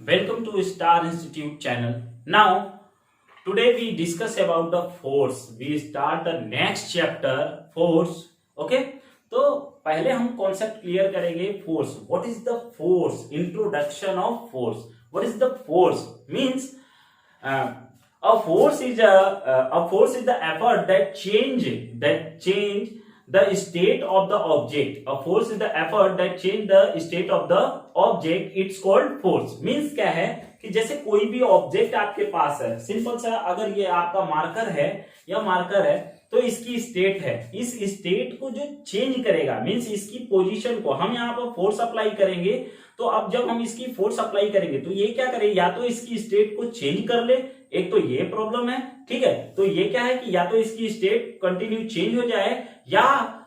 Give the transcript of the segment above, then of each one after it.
Welcome to Star Institute channel. Now, today we discuss about the force. We start the next chapter, force. Okay? तो पहले हम concept clear करेंगे force. What is the force? Introduction of force. What is the force? Means a force is the effort that change the state of the object. A force is the effort that change the state of the object. It's called force. Means क्या है कि जैसे कोई भी object आपके पास है, simple सा, अगर ये आपका मार्कर है या मार्कर है तो इसकी स्टेट है, इस स्टेट को जो चेंज करेगा मींस इसकी पोजीशन को हम यहाँ पर फोर्स अप्लाई करेंगे. तो अब जब हम इसकी फोर्स अप्लाई करेंगे तो ये क्या करे, या तो इसकी स्टेट को चेंज कर ले, एक तो ये प्रॉब्लम है. ठीक है, तो ये क्या है कि या तो इसकी स्टेट कंटिन्यू चेंज हो जाए या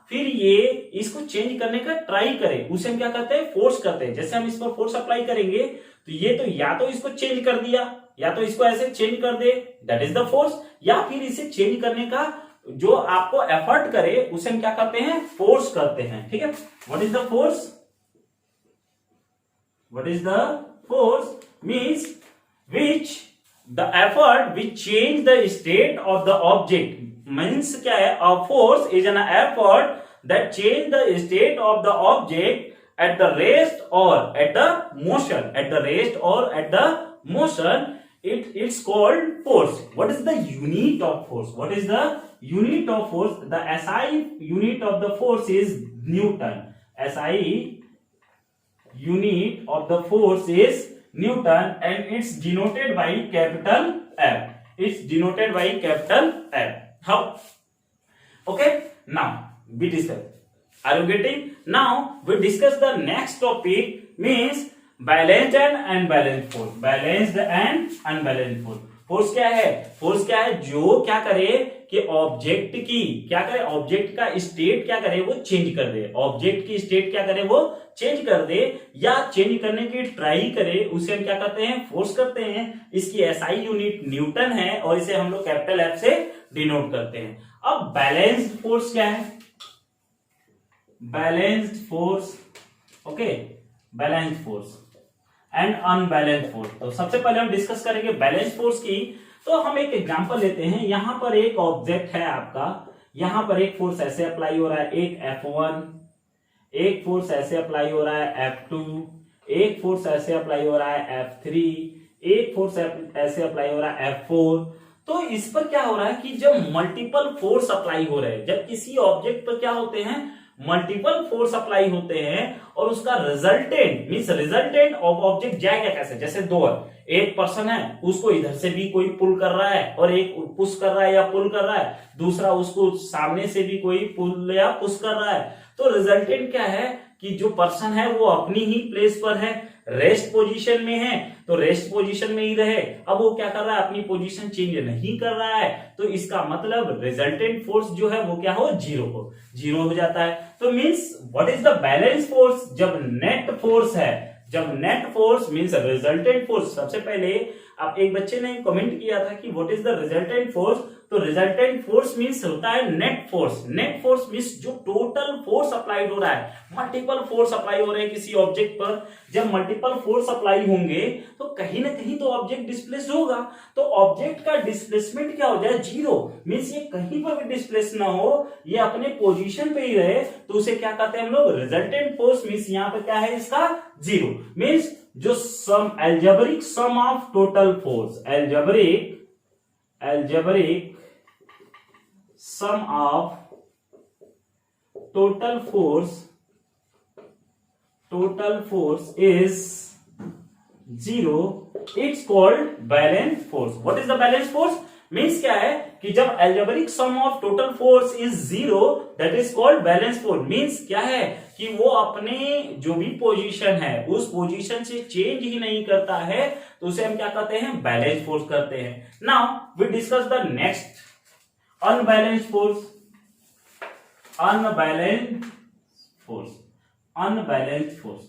फिर ये इसको चेंज करने का ट्राई करे, उसे हम क्या कहते हैं, फोर्स करते हैं. जैसे हम इस पर फोर्स अप्लाई करेंगे तो ये तो या तो इसको चेंज कर दिया या तो इसको ऐसे चेंज कर दे, दैट इज द फोर्स. या फिर इसे चेंज करने का जो आपको एफर्ट करे उसे हम क्या करते हैं, फोर्स करते हैं. ठीक है, what is the force? What is the force? Means which the effort which change the state of the object. Means क्या है, a force is an effort that change the state of the object at the rest or at the motion. At the rest or at the motion, it's called force. What is the unit of force? What is the unit of force? The SI unit of the force is Newton. SI unit of the force is Newton and it's denoted by capital F. It's denoted by capital F. How? Okay, now we discuss. Are you getting? Now we discuss the next topic, means balanced and unbalanced force. Balanced and unbalanced force. Force क्या है? Force क्या है, जो क्या करे कि object की क्या करे, ऑब्जेक्ट का स्टेट क्या करे, वो चेंज कर दे. ऑब्जेक्ट की स्टेट क्या करे, वो चेंज कर दे या चेंज करने की ट्राई करे, उसे हम क्या करते हैं, फोर्स करते हैं. इसकी एसआई यूनिट न्यूटन है और इसे हम लोग कैपिटल एफ से डिनोट करते हैं. अब बैलेंस्ड फोर्स क्या है? Balanced force, okay, balanced force and unbalanced force. तो सबसे पहले हम डिस्कस करेंगे बैलेंस फोर्स की. तो हम एक एग्जांपल लेते हैं. यहां पर एक ऑब्जेक्ट है आपका, यहां पर एक फोर्स ऐसे अप्लाई हो रहा है, एक F1, एक फोर्स ऐसे अप्लाई हो रहा है F2, एक फोर्स ऐसे अप्लाई हो रहा है F3, एक फोर्स ऐसे अप्लाई हो रहा है F4. तो इस पर क्या हो रहा है कि जब मल्टीपल फोर्स अप्लाई हो रहे हैं, जब किसी ऑब्जेक्ट पर क्या होते हैं, मल्टीपल फोर्स अप्लाई होते हैं और उसका resultant means resultant of object जाएगा कैसे. जैसे दो है, एक पर्सन है, उसको इधर से भी कोई पुल कर रहा है और एक पुश कर रहा है या पुल कर रहा है, दूसरा उसको सामने से भी कोई पुल या पुश कर रहा है. तो रिजल्टेंट क्या है कि जो पर्सन है वो अपनी ही प्लेस पर है, रेस्ट पोजीशन में है, तो रेस्ट पोजीशन में ही रहे. अब वो क्या कर रहा है, अपनी पोजीशन चेंज नहीं कर रहा है, तो इसका मतलब रिजल्टेंट फोर्स जो है वो क्या हो, जीरो हो जाता है. तो means what is the balance force? जब नेट फोर्स है, जब net force means resultant force. सबसे पहले आप एक बच्चे ने कमेंट किया था कि what is the resultant force. तो रिजल्टेंट फोर्स मींस होता है net force. Net force means जो टोटल फोर्स अप्लाइड हो रहा है, मल्टीपल फोर्स अप्लाई हो रहे हैं किसी ऑब्जेक्ट पर. जब मल्टीपल फोर्स अप्लाई होंगे तो कहीं ना कहीं तो ऑब्जेक्ट डिस्प्लेस होगा. तो ऑब्जेक्ट का डिस्प्लेसमेंट क्या हो जाए, जीरो. मींस ये कहीं पर भी डिस्प्लेस ना हो, ये अपने पोजीशन पे ही रहे, तो उसे क्या कहते हैं हम लोग, रिजल्टेंट फोर्स. मींस यहाँ पे क्या है इसका, जीरो. मींस जो sum algebraic sum of total force, algebraic sum of total force is zero. It's called balanced force. What is the balanced force? Means क्या है कि जब algebraic sum of total force is zero, that is called balanced force. Means क्या है कि वो अपने जो भी पोजीशन है उस पोजीशन से चेंज ही नहीं करता है, तो उसे हम क्या कहते हैं, बैलेंस फोर्स करते हैं. Now we discuss the next unbalanced force.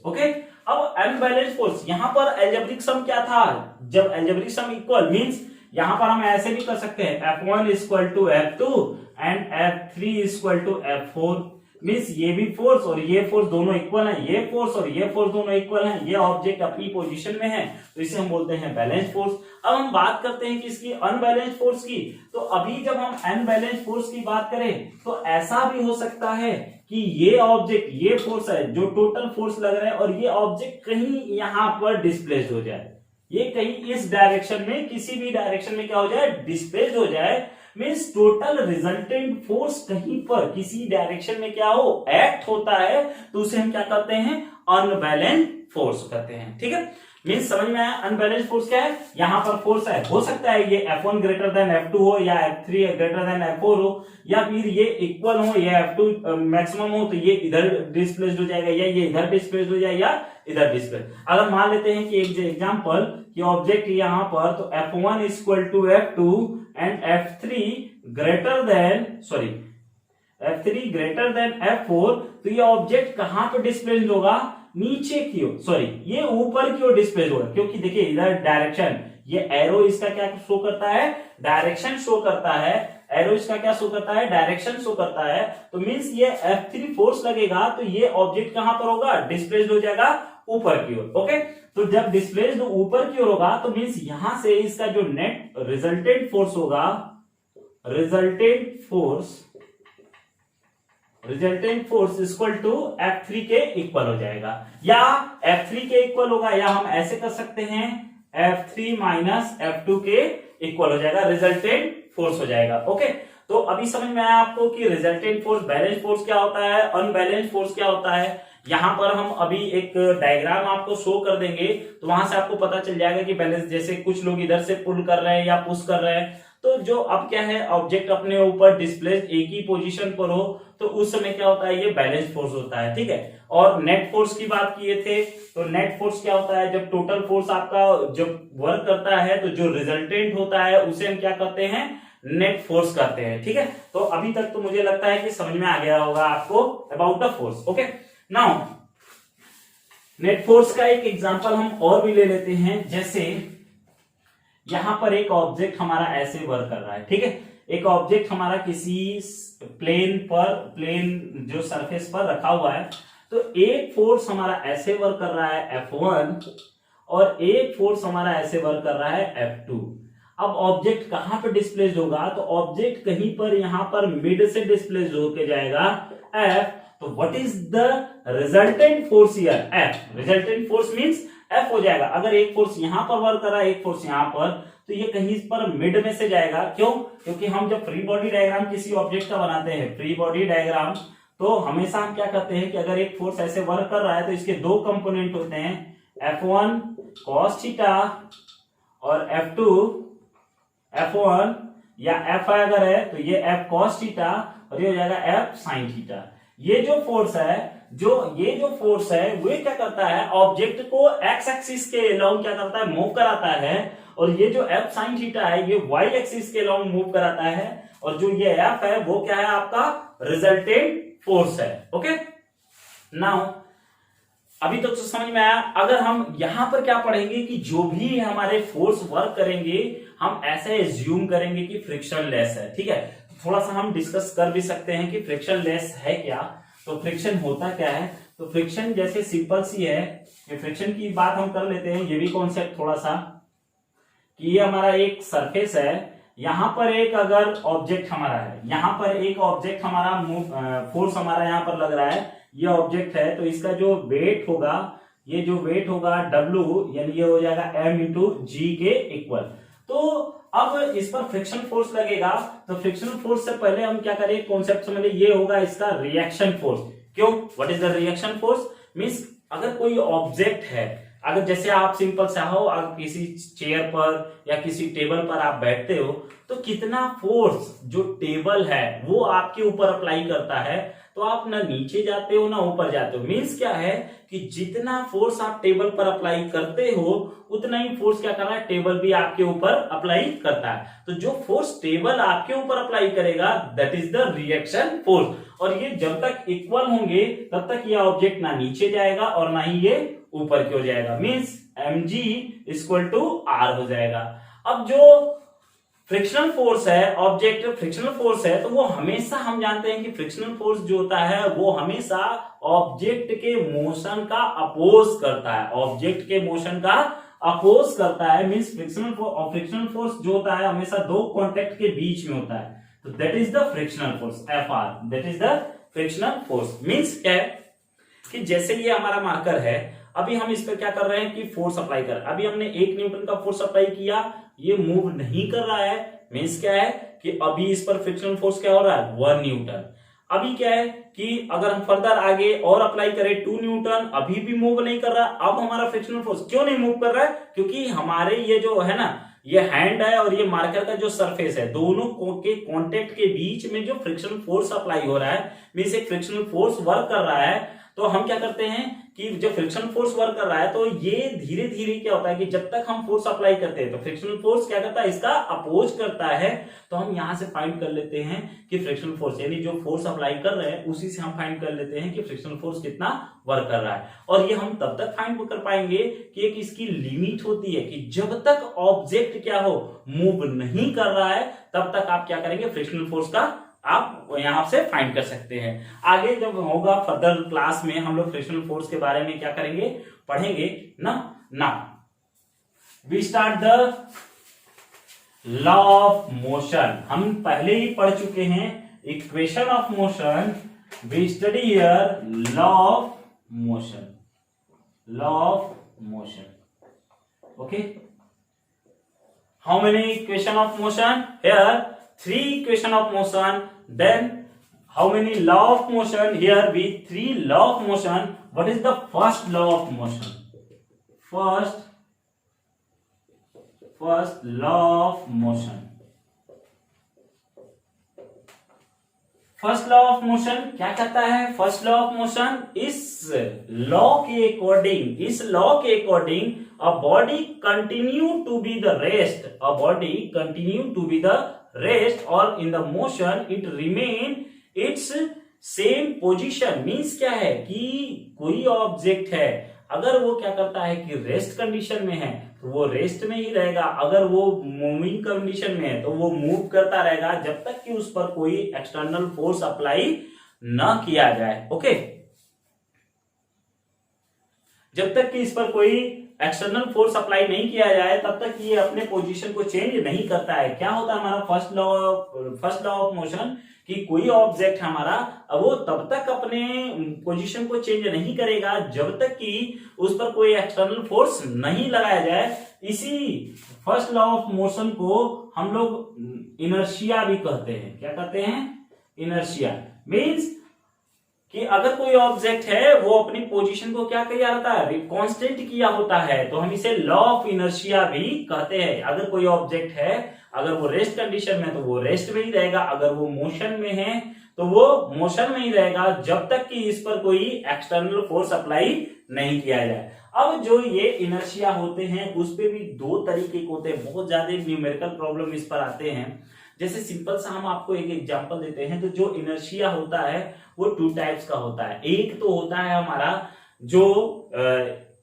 Okay. अब अनबैलेंस्ड फोर्स, यहां पर एल्जेब्रिक सम क्या था, जब एल्जेब्रिक सम इक्वल मींस यहां पर हम ऐसे भी कर सकते हैं F1 equal to F2 and F3 equal to F4. Means ये भी फोर्स और ये फोर्स दोनों इक्वल हैं, ये फोर्स और ये फोर्स दोनों इक्वल हैं, ये ऑब्जेक्ट अपनी पोजीशन में है, तो इसे हम बोलते हैं बैलेंस फोर्स। अब हम बात करते हैं किसकी, अनबैलेंस फोर्स की। तो अभी जब हम अनबैलेंस फोर्स की बात करें तो ऐसा भी हो सकता है कि ये ऑब्जेक्ट, ये फोर्स है जो टोटल फोर्स लग रहा है, और ये ऑब्जेक्ट कहीं यहां पर डिस्प्लेस्ड हो जाए, ये कहीं इस डायरेक्शन में, किसी भी डायरेक्शन में क्या हो जाए, डिस्प्लेस्ड हो जाए। मींस टोटल रिजल्टेंट फोर्स कहीं पर किसी डायरेक्शन में क्या हो, एक्ट होता है, तो उसे हम क्या कहते हैं, अनबैलेंस फोर्स कहते हैं। ठीक है, मींस समझ में आया अनबैलेंस फोर्स क्या है। यहां पर फोर्स है, हो सकता है ये F1 ग्रेटर देन F2 हो, या F3 ग्रेटर देन F4 हो, या फिर ये इक्वल हो, या F2 मैक्सिमम हो, तो ये इधर डिस्प्लेस्ड हो जाएगा, या ये इधर डिस्प्लेस्ड हो जाएगा, या इधर डिस्प्लेस्ड। अगर मान लेते हैं कि एक एग्जांपल कि ऑब्जेक्ट यहां पर, तो F1 equal to F2 and F3 greater than F4, तो ये ऑब्जेक्ट कहां पर डिस्प्लेस्ड होगा, नीचे की ओर, सॉरी ये ऊपर की ओर डिस्प्लेस होगा, क्योंकि देखिए इधर डायरेक्शन, ये एरो इसका क्या शो करता है, डायरेक्शन शो करता है, एरो इसका क्या शो करता है, डायरेक्शन शो करता है। तो मींस ये F3 फोर्स लगेगा तो ये ऑब्जेक्ट कहां पर होगा, डिस्प्लेस्ड हो जाएगा ऊपर की ओर। ओके, तो जब डिस्प्लेस्ड ऊपर की ओर होगा तो मींस यहां से इसका जो नेट रिजल्टेंट फोर्स होगा, resultant force equal to F3 के इक्वल हो जाएगा, या F3 के इक्वल होगा, या हम ऐसे कर सकते हैं F3 माइनस F2 के इक्वल हो जाएगा, रिजल्टेंट फोर्स हो जाएगा। ओके, तो अभी समझ में आया आपको कि रिजल्टेंट फोर्स, बैलेंस फोर्स क्या होता है, अनबैलेंस फोर्स क्या होता है। यहां पर हम अभी एक डायग्राम आपको शो कर देंगे, तो वहां से आपको पता चल जाएगा कि बैलेंस, जैसे कुछ लोग इधर से पुल कर रहे हैं या पुश कर रहे हैं, तो जो अब क्या है, ऑब्जेक्ट अपने ऊपर डिस्प्लेस एक ही पोजीशन पर हो, तो उस समय क्या होता है, ये बैलेंस फोर्स होता है। ठीक है, और नेट फोर्स की बात किए थे, तो नेट फोर्स क्या होता है, जब टोटल फोर्स आपका जब वर्क करता है तो जो रिजल्टेंट होता है उसे हम क्या कहते हैं, नेट फोर्स कहते हैं। ठीक है, तो अभी तक तो मुझे लगता है कि समझ में आ गया होगा आपको about the force. Okay, now net force का एक एग्जांपल हम और भी ले लेते हैं। जैसे यहां पर एक ऑब्जेक्ट हमारा ऐसे वर्क कर रहा है, ठीक है, एक ऑब्जेक्ट हमारा किसी प्लेन जो सरफेस पर रखा हुआ है, तो एक फोर्स हमारा ऐसे वर्क कर रहा है F1 और एक फोर्स हमारा ऐसे वर्क कर रहा है F2। अब ऑब्जेक्ट कहां पर डिस्प्लेस्ड होगा, तो ऑब्जेक्ट कहीं पर यहां पर मिड से डिस्प्लेस्ड होकर जाएगा F। तो what is the resultant force here, F। Resultant force means F हो जाएगा। अगर एक फोर्स यहां पर वर्क कर रहा है, एक फोर्स यहां पर, तो ये कहीं पर मिड में से जाएगा। क्यों, क्योंकि हम जब फ्री बॉडी डायग्राम किसी ऑब्जेक्ट का बनाते हैं, फ्री बॉडी डायग्राम, तो हमेशा हम क्या कहते हैं कि अगर एक फोर्स ऐसे वर्क कर रहा है तो इसके दो कंपोनेंट होते हैं, F1 cos थीटा और F1 या F अगर है तो ये F cos थीटा और ये हो जाएगा F sin थीटा। ये जो फोर्स है वो क्या करता है, ऑब्जेक्ट को एक्स एक्सिस के अलोंग क्या करता है, मूव कराता है, और ये जो F sin थीटा है ये वाई एक्सिस के अलोंग मूव कराता है, और जो ये F है वो क्या है, आपका रिजल्टेंट फोर्स है। ओके, नाउ अभी तक तो समझ में आया। अगर हम यहां पर क्या पढ़ेंगे कि जो भी हमारे फोर्स वर्क करेंगे हम ऐसे एज्यूम करेंगे कि फ्रिक्शन लेस है। ठीक है, थोड़ा सा हम डिस्कस कर भी सकते हैं कि फ्रिक्शन लेस है क्या, तो फ्रिक्शन होता क्या है। तो फ्रिक्शन जैसे सिंपल सी है, कि फ्रिक्शन की बात हम कर लेते हैं, ये भी कॉन्सेप्ट थोड़ा सा, कि ये हमारा एक सरफेस है, यहां पर एक अगर ऑब्जेक्ट हमारा है, यहां पर एक ऑब्जेक्ट हमारा फोर्स हमारा यहां पर लग रहा है, ये ऑब्जेक्ट है, तो इसका जो वेट होगा, ये जो वेट होगा W, यानी ये हो जाएगा M इंटू G के इक्वल। तो अब इस पर फ्रिक्शन फोर्स लगेगा, तो फ्रिक्शन फोर्स से पहले हम क्या करें, कॉन्सेप्ट समझ लें, ये होगा इसका रिएक्शन फोर्स। क्यों, what is the reaction force, means अगर कोई ऑब्जेक्ट है, अगर जैसे आप सिंपल सा हो, आप किसी चेयर पर या किसी टेबल पर आप बैठते हो, तो कितना फोर्स जो टेबल है वो आपके ऊपर अप्लाई करता है, तो आप ना नीचे जाते हो ना ऊपर जाते हो। मींस क्या है कि जितना फोर्स आप टेबल पर अप्लाई करते हो उतना ही फोर्स क्या कर रहा है, टेबल भी आपके ऊपर अप्लाई करता है। तो जो फोर्स टेबल आपके ऊपर अप्लाई करेगा that is the reaction force, और ये जब तक इक्वल होंगे तब तक ये ऑब्जेक्ट ना नीचे जाएगा और ना ही ये ऊपर की ओर जाएगा। Means mg equal to r हो जाएगा। अब जो फ्रिक्शनल फोर्स है, ऑब्जेक्ट फ्रिक्शनल फोर्स है, तो वो हमेशा हम जानते हैं कि फ्रिक्शनल फोर्स जो होता है वो हमेशा ऑब्जेक्ट के मोशन का अपोज करता है, ऑब्जेक्ट के मोशन का अपोज करता है। मींस फ्रिक्शनल फोर्स जो होता है हमेशा दो कॉन्टेक्ट के बीच में होता है, तो that is the frictional force, Fr, that is the frictional force. Means क्या है कि जैसे ये हमारा मार्कर है, अभी हम इस पर क्या कर रहे हैं कि फोर्स अप्लाई कर, अभी हमने 1 न्यूटन का फोर्स अप्लाई किया, ये मूव नहीं कर रहा है, मींस क्या है कि अभी इस पर फ्रिक्शनल फोर्स क्या हो रहा है 1 न्यूटन। अभी क्या है कि अगर हम फर्दर आगे और अप्लाई करें 2 न्यूटन, अभी भी मूव नहीं कर रहा। अब हमारा फ्रिक्शनल फोर्स क्यों नहीं मूव कर रहा है, क्योंकि हमारे ये जो है ना, ये हैंड है और ये मार्कर का जो सरफेस है, दोनों के कांटेक्ट के बीच में जो फ्रिक्शनल फोर्स अप्लाई हो रहा है, मींस एक फ्रिक्शनल फोर्स वर्क कर रहा है। तो हम क्या करते हैं कि जब फ्रिक्शनल फोर्स वर्क कर रहा है तो ये धीरे धीरे क्या होता है कि जब तक हम फोर्स अप्लाई करते हैं तो फ्रिक्शनल फोर्स क्या करता है, इसका अपोज करता है। तो हम यहां से फाइंड कर लेते हैं कि फ्रिक्शनल फोर्स, यानी जो फोर्स अप्लाई कर रहे हैं उसी से हम फाइंड कर लेते हैं कि फ्रिक्शनल फोर्स कितना वर्क कर रहा है। और ये हम तब तक फाइंड कर पाएंगे कि एक इसकी लिमिट होती है कि जब तक ऑब्जेक्ट क्या हो, मूव नहीं कर रहा है, तब तक आप क्या करेंगे, फ्रिक्शनल फोर्स का आप यहां से फाइंड कर सकते हैं। आगे जब होगा फर्दर क्लास में हम लोग फ्रिक्शनल फोर्स के बारे में क्या करेंगे, पढ़ेंगे ना। We start the law of motion. हम पहले ही पढ़ चुके हैं equation of motion. We study here law of motion, law of motion. Okay, how many equation of motion here? 3 equation of motion. Then how many law of motion? Here we 3 law of motion. What is the first law of motion? First law of motion. First law of motion क्या कहता है? First law of motion, इस law के according a body continue to be the rest, a body continue to be the rest और in the motion it remain its same position. Means क्या है कि कोई ऑब्जेक्ट है, अगर वो क्या करता है कि रेस्ट कंडीशन में है तो वो रेस्ट में ही रहेगा, अगर वो मूविंग कंडीशन में है तो वो मूव करता रहेगा जब तक कि उस पर कोई एक्सटर्नल फोर्स अप्लाई ना किया जाए। ओके, जब तक कि इस पर कोई एक्सटर्नल फोर्स अप्लाई नहीं किया जाए तब तक ये अपने पोजीशन को चेंज नहीं करता है। क्या होता है हमारा फर्स्ट लॉ ऑफ मोशन कि कोई ऑब्जेक्ट हमारा वो तब तक अपने पोजीशन को चेंज नहीं करेगा जब तक कि उस पर कोई एक्सटर्नल फोर्स नहीं लगाया जाए। इसी फर्स्ट लॉ ऑफ मोशन को हम लोग इनर्शिया भी कहते हैं। क्या कहते हैं? इनर्शिया। मींस कि अगर कोई ऑब्जेक्ट है वो अपनी पोजीशन को क्या किया रहता है, कांस्टेंट किया होता है, तो हम इसे लॉ ऑफ इनर्शिया भी कहते हैं। अगर कोई ऑब्जेक्ट है, अगर वो रेस्ट कंडीशन में तो वो रेस्ट में ही रहेगा, अगर वो मोशन में है तो वो मोशन में ही रहेगा जब तक कि इस पर कोई एक्सटर्नल फोर्स अप्लाई नहीं किया जाए। अब जो ये इनर्शिया होते हैं उस पे भी 2 तरीके के होते हैं, बहुत ज्यादा न्यूमेरिकल प्रॉब्लम इस पर आते हैं। जैसे सिंपल सा हम आपको एक एग्जांपल देते हैं, तो जो इनर्शिया होता है वो 2 टाइप्स का होता है। एक तो होता है हमारा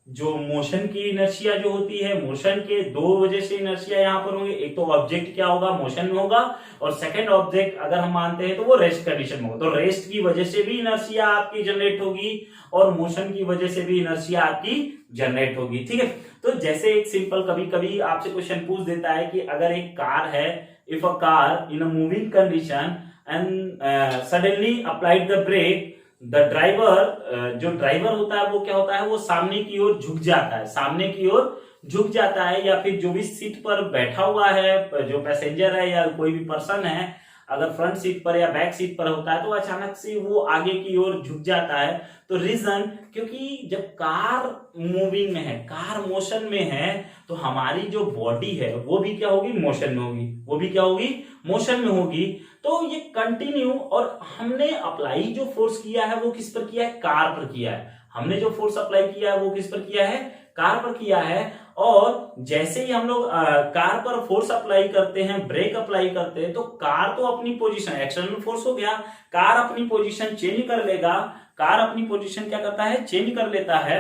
जो मोशन की इनर्शिया जो होती है, मोशन के 2 वजह से इनर्शिया यहाँ पर होंगे। एक तो ऑब्जेक्ट क्या होगा, मोशन में होगा, और सेकंड ऑब्जेक्ट अगर हम मानते हैं तो वो रेस्ट कंडीशन में होगा। तो रेस्ट की वजह से भी इनर्शिया आपकी जनरेट होगी और मोशन की वजह से भी इनर्शिया आपकी जनरेट होगी। ठीक है, तो जैसे एक सिंपल कभी कभी आपसे क्वेश्चन पूछ देता है कि अगर एक कार है, if a car in a moving condition and suddenly applied the brake, the driver, जो ड्राइवर होता है वो क्या होता है, वो सामने की ओर झुक जाता है, सामने की ओर झुक जाता है, या फिर जो भी सीट पर बैठा हुआ है, जो पैसेंजर है या कोई भी पर्सन है, अगर फ्रंट सीट पर या बैक सीट पर होता है तो अचानक से वो आगे की ओर झुक जाता है। तो रीजन, क्योंकि जब कार मूविंग में है, कार मोशन में है, तो हमारी जो बॉडी है वो भी क्या होगी, मोशन में होगी, वो भी क्या होगी, मोशन में होगी। तो ये कंटिन्यू, और हमने अप्लाई जो फोर्स किया है वो किस पर किया है, कार पर किया है। हमने जो फोर्स अप्लाई किया है वो किस पर किया है, कार पर किया है। और जैसे ही हम लोग कार पर फोर्स अप्लाई करते हैं, ब्रेक अप्लाई करते हैं, तो कार तो अपनी पोजीशन, एक्सटर्नल फोर्स हो गया, कार अपनी पोजीशन चेंज कर लेगा। कार अपनी पोजीशन क्या करता है, चेंज कर लेता है।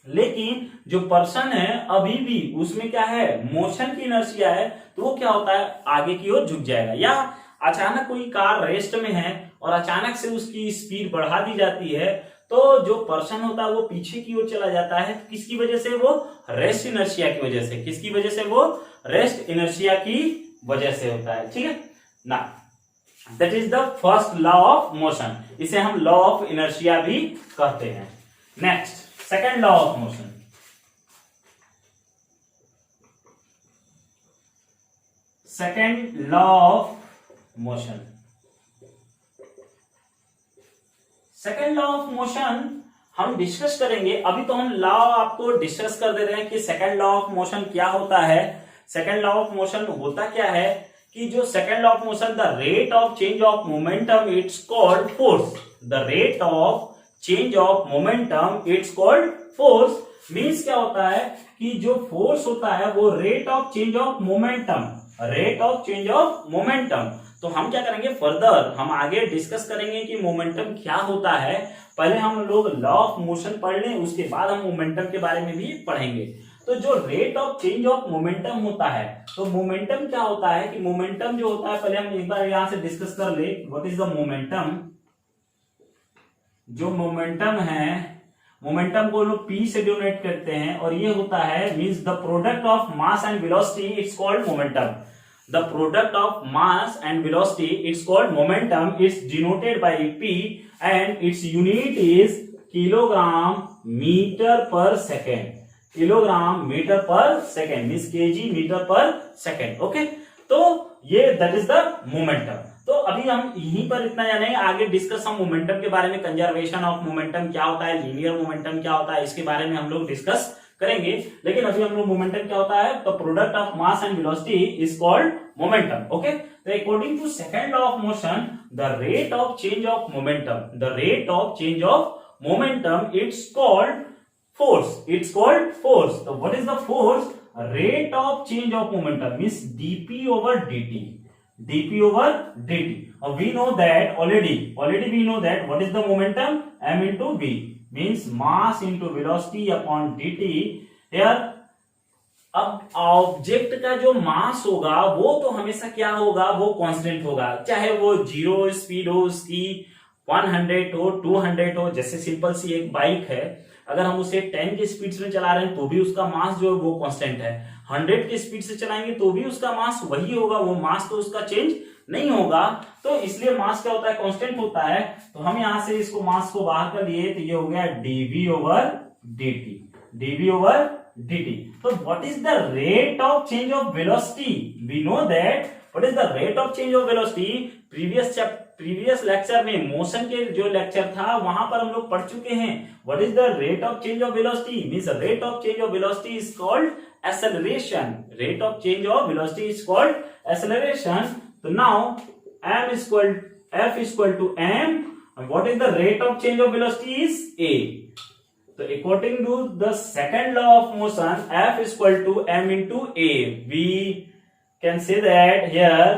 लेकिन जो पर्सन है अभी भी उसमें क्या है, मोशन की इनर्शिया है, तो वो क्या होता है, आगे की ओर झुक जाएगा। या अचानक कोई कार रेस्ट में है और अचानक से उसकी स्पीड बढ़ा दी जाती है, तो जो पर्सन होता है वो पीछे की ओर चला जाता है। किसकी वजह से, वो रेस्ट इनर्शिया की वजह से। किसकी वजह से, वो रेस्ट इनर्शिया की वजह से होता है। ठीक है ना, that is the first law of motion. इसे हम लॉ ऑफ इनर्शिया भी कहते हैं। Next, second law of motion. Second law of motion, second law of motion हम डिस्कस करेंगे। अभी तो हम लॉ आपको डिस्कस कर दे रहे हैं कि सेकेंड लॉ ऑफ मोशन क्या होता है। सेकेंड लॉ ऑफ मोशन होता क्या है कि जो second law of motion, the rate of change of momentum it's called force. The rate of change of momentum it's called force. Means क्या होता है कि जो फोर्स होता है वो rate of change of momentum, rate of change of momentum. तो हम क्या करेंगे, फर्दर हम आगे डिस्कस करेंगे कि मोमेंटम क्या होता है। पहले हम लोग लॉ ऑफ मोशन पढ़ लें, उसके बाद हम मोमेंटम के बारे में भी पढ़ेंगे। तो जो rate of change of momentum होता है, तो मोमेंटम क्या होता है कि मोमेंटम जो होता है, पहले हम एक बार यहां से डिस्कस कर ले, व्हाट इज द मोमेंटम। जो मोमेंटम है, मोमेंटम को लोग पी से डिनोट करते हैं, और ये होता है means the product of mass and velocity, it's called momentum. The product of mass and velocity, it's called momentum. It's denoted by P and its unit is kilogram meter per second. Kilogram meter per second means kg meter per second. Okay, तो ये that is the momentum. तो अभी हम यहीं पर इतना जानेंगे, आगे डिस्कस हम मोमेंटम के बारे में, कंजर्वेशन ऑफ मोमेंटम क्या होता है, लीनियर मोमेंटम क्या होता है, इसके बारे में हम लोग डिस्कस करेंगे। लेकिन अभी हम लोग मोमेंटम क्या होता है, तो product of mass and velocity is called momentum. Okay, तो according to second law of motion, the rate of change of momentum, the rate of change of momentum, it's called force, it's called force. तो what is the force, rate of change of momentum means dp over dt, dp over dt। और we know that already we know that what is the momentum, m into v means mass into velocity upon dt। here अब object का जो मास होगा वो तो हमेशा क्या होगा, वो कांस्टेंट होगा, चाहे वो जीरो स्पीड हो उसकी, 100 हो, 200 हो। जैसे सिंपल सी एक बाइक है, अगर हम उसे 10 की स्पीड में चला रहे हैं तो भी उसका मास जो है वो कांस्टेंट है। 100 की स्पीड से चलाएंगे तो भी उसका मास वही होगा, वो मास तो उसका चेंज नहीं होगा। तो इसलिए मास क्या होता है, कांस्टेंट होता है। तो हम यहां से इसको मास को बाहर कर लिए, तो ये हो गया dv over dt, dv over dt। तो what is the rate of change of velocity, we know that what is the rate of change of velocity. Previous lecture में, मोशन के जो लेक्चर था वहां पर हम लोग पढ़ चुके हैं। What is the rate of change of velocity, means rate of change of velocity is called acceleration, rate of change of velocity is called acceleration। So now f is equal to m, and what is the rate of change of velocity is a। So according to the second law of motion, f is equal to m into a, we can say that here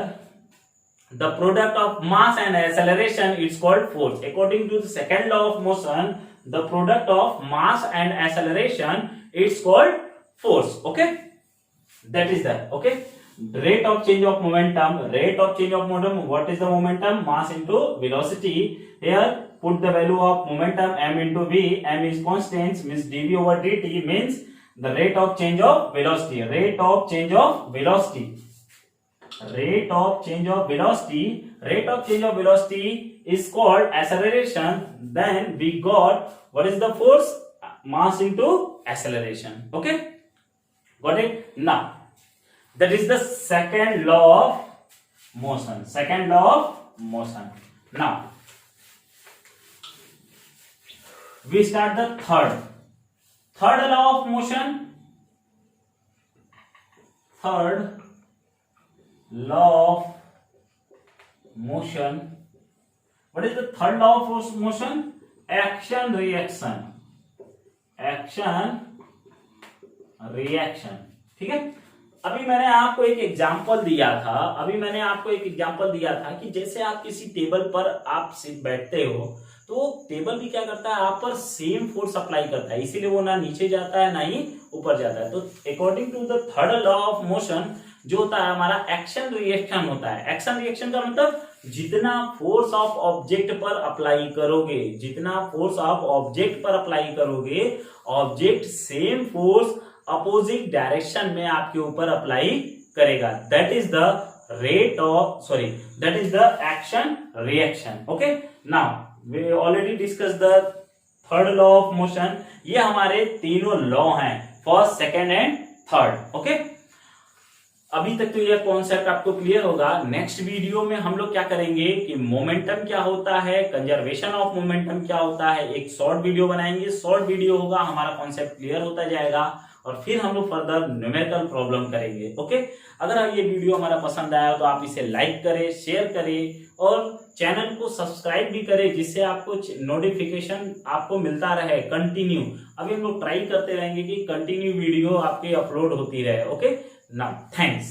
the product of mass and acceleration is called force। According to the second law of motion, the product of mass and acceleration is called force। Okay, that is that। Okay, rate of change of momentum, rate of change of momentum, what is the momentum, mass into velocity। Here put the value of momentum m into v, m is constant means dv over dt means the rate of change of velocity, rate of change of velocity, rate of change of velocity, rate of change of velocity is called acceleration। Then we got what is the force, mass into acceleration। Okay, got it? Now that is the second law of motion, second law of motion। Now we start the third law of motion। Third law of motion, what is the third law of motion, action reaction, action reaction. ठीक है, अभी मैंने आपको एक example दिया था, कि जैसे आप किसी टेबल पर आप सिर्फ बैठते हो तो टेबल भी क्या करता है, आप पर सेम फोर्स अप्लाई करता है, इसीलिए वो ना नीचे जाता है ना ही ऊपर जाता है। तो according to the third law of motion जो होता है हमारा एक्शन रिएक्शन होता है। एक्शन रिएक्शन का मतलब जितना फोर्स ऑफ ऑब्जेक्ट पर अप्लाई करोगे, जितना फोर्स ऑफ ऑब्जेक्ट पर अप्लाई करोगे, object same force opposite direction में आपके ऊपर अप्लाई करेगा। That is the rate of sorry that is the action reaction. Okay, now we already discuss the third law of motion. ये हमारे तीनों law हैं, first, second and third. Okay, अभी तक तो यह कॉन्सेप्ट आपको क्लियर होगा। नेक्स्ट वीडियो में हम लोग क्या करेंगे कि मोमेंटम क्या होता है, कंजर्वेशन ऑफ मोमेंटम क्या होता है, एक शॉर्ट वीडियो बनाएंगे। शॉर्ट वीडियो होगा, हमारा कॉन्सेप्ट क्लियर होता जाएगा और फिर हम लोग फर्दर न्यूमेरिकल प्रॉब्लम करेंगे। ओके, अगर ये वीडियो हमारा पसंद आया तो आप इसे लाइक करें, शेयर करें और चैनल को सब्सक्राइब भी करें, जिससे आपको नोटिफिकेशन आपको मिलता रहे कंटिन्यू। अभी हम लोग ट्राई करते रहेंगे कि कंटिन्यू वीडियो आपकी अपलोड होती रहे। Okay, now thanks।